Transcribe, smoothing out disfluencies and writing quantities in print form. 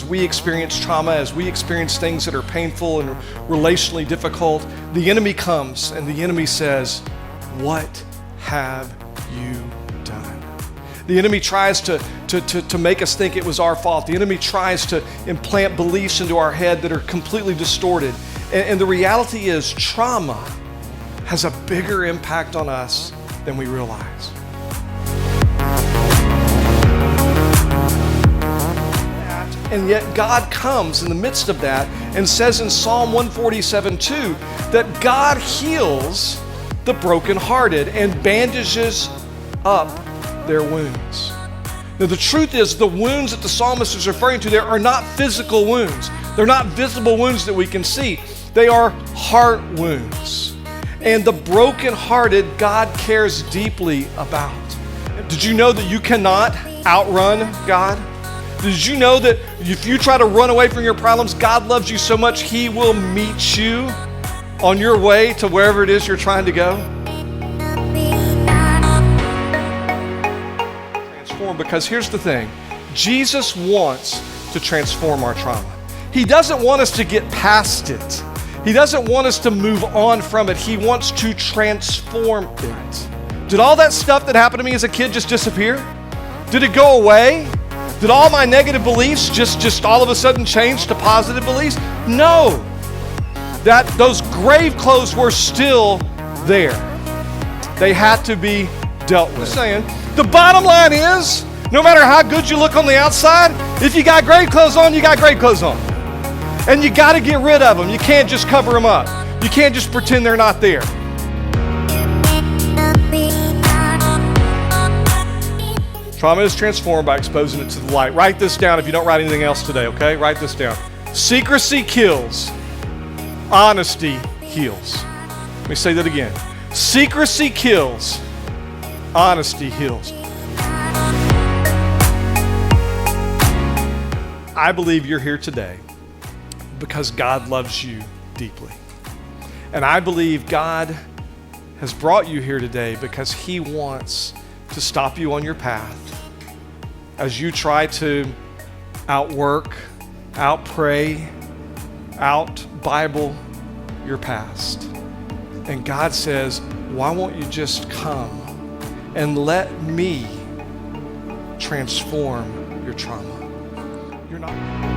we experience trauma, as we experience things that are painful and relationally difficult, the enemy comes and the enemy says, "What have you done?" The enemy tries to make us think it was our fault. The enemy tries to implant beliefs into our head that are completely distorted. And the reality is, trauma has a bigger impact on us than we realize. And yet God comes in the midst of that and says in Psalm 147:2 that God heals the brokenhearted and bandages up their wounds. Now the truth is, the wounds that the psalmist is referring to there are not physical wounds. They're not visible wounds that we can see. They are heart wounds. And the brokenhearted, God cares deeply about. Did you know that you cannot outrun God? Did you know that if you try to run away from your problems, God loves you so much He will meet you on your way to wherever it is you're trying to go? Transform, because here's the thing. Jesus wants to transform our trauma. He doesn't want us to get past it. He doesn't want us to move on from it. He wants to transform it. Did all that stuff that happened to me as a kid just disappear? Did it go away? Did all my negative beliefs just all of a sudden change to positive beliefs? No. Those grave clothes were still there. They had to be dealt with. The bottom line is, no matter how good you look on the outside, if you got grave clothes on, you got grave clothes on. And you got to get rid of them. You can't just cover them up. You can't just pretend they're not there. Trauma is transformed by exposing it to the light. Write this down if you don't write anything else today, okay? Write this down. Secrecy kills. Honesty heals. Let me say that again. Secrecy kills. Honesty heals. I believe you're here today because God loves you deeply. And I believe God has brought you here today because He wants to stop you on your path as you try to outwork, outpray, out-Bible your past. And God says, why won't you just come and let me transform your trauma? You're not...